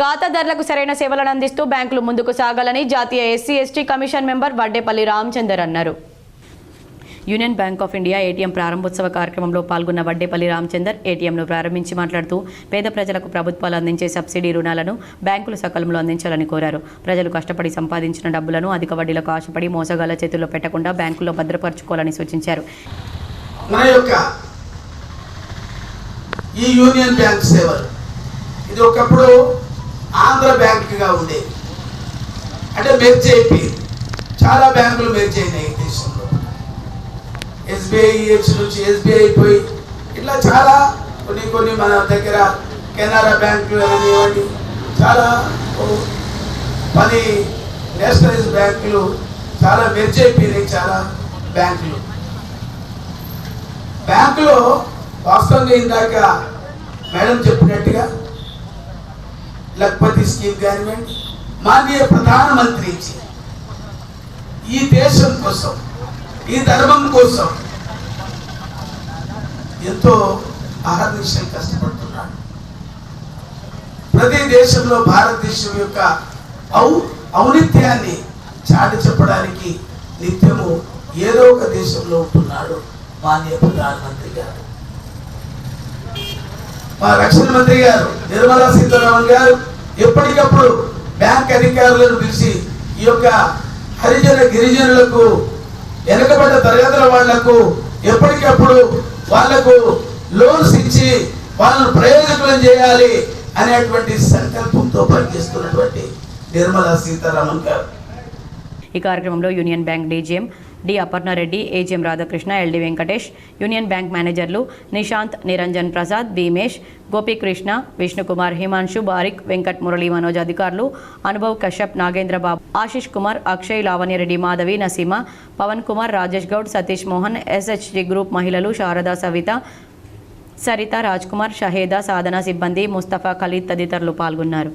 ఖాతాదారులకు సరైన సేవలను అందిస్తూ బ్యాంకులు ముందుకు సాగాలని జాతీయ SC ST commission member Vaddepalli Ramachandar అన్నారు. Union Bank of India ATM ప్రారంభోత్సవ కార్యక్రమంలో పాల్గొన్న వడ్డేపల్లి రామచందర్ ఏటీఎంను ప్రారంభించి మాట్లాడుతూ పేద ప్రజలకు ప్రభుత్వాలు అందించే సబ్సిడీ రుణాలను బ్యాంకులు సకాలంలో అందించాలని కోరారు. ప్రజలు కష్టపడి సంపాదించిన డబ్బులను అధిక వడ్డీలకు ఆశపడి మోసగాళ్ల చేతుల్లో పెట్టకుండా బ్యాంకుల్లో భద్రపరచుకోవాలని సూచించారు. మన యొక్క ఈ యూనియన్ బ్యాంక్ సేవలు ఇది ఒకప్పుడు ఆంధ్ర బ్యాంకుగా ఉండేది. అంటే మెర్జ్ అయిపోయింది. చాలా బ్యాంకులు మెర్జ్ అయినాయి దేశంలో. SBI నుంచి SBI పోయి ఇట్లా చాలా కొన్ని మన దగ్గర కెనరా బ్యాంకులు అనేవి చాలా 10 నేషనలైజ్ బ్యాంకులు చాలా మెర్జ్ అయిపోయినాయి. చాలా బ్యాంకులో వాస్తవంగా ఇందాక మేడం చెప్పినట్టుగా లక్పతి స్కీమ్ కానివ్వండి, మాననీయ ప్రధానమంత్రి ఈ దేశం కోసం, ఈ ధర్మం కోసం ఎంతో అహర్నిశం కష్టపడుతున్నాడు. ప్రతి దేశంలో భారతదేశం యొక్క ఔన్నత్యాన్ని చాటి చెప్పడానికి నిత్యము ఏదో ఒక దేశంలో ఉంటున్నాడు మాననీయ ప్రధానమంత్రి గారు. మా రక్షణ మంత్రి గారు నిర్మలా సీతారామన్ గారు ఎప్పటికప్పుడు బ్యాంక్ అధికారులను పిలిచి ఈ యొక్క హరిజన గిరిజనులకు, వెనుకబడ్డ తరగతుల వాళ్లకు ఎప్పటికప్పుడు వాళ్లకు లోన్స్ ఇచ్చి వాళ్ళను ప్రయోజకులను చేయాలి అనేటువంటి సంకల్పంతో పనిచేస్తున్నటువంటి నిర్మలా సీతారామన్ గారు. ఈ కార్యక్రమంలో union bank DGM D Aparna Reddy, AGM Radhakrishna, LD Venkatesh, union bank మేనేజర్లు నిశాంత్, నిరంజన్ ప్రసాద్, భీమేష్, గోపీకృష్ణ, విష్ణుకుమార్, హిమాంశు, బారిక్, వెంకట్, మురళీ, మనోజ్ అధికారులు, అనుభవ్, కశ్యప్, నాగేంద్రబాబు, ఆశిష్ కుమార్, అక్షయ్, లావణ్యరెడ్డి, మాధవి, నసీమ, పవన్ కుమార్, రాజేష్ గౌడ్, సతీష్ మోహన్, SHG గ్రూప్ మహిళలు శారదా, సవిత, సరిత, రాజ్ కుమార్, షహేదా, సాధన సిబ్బంది, ముస్తఫా, ఖలీద్ తదితరులు పాల్గొన్నారు.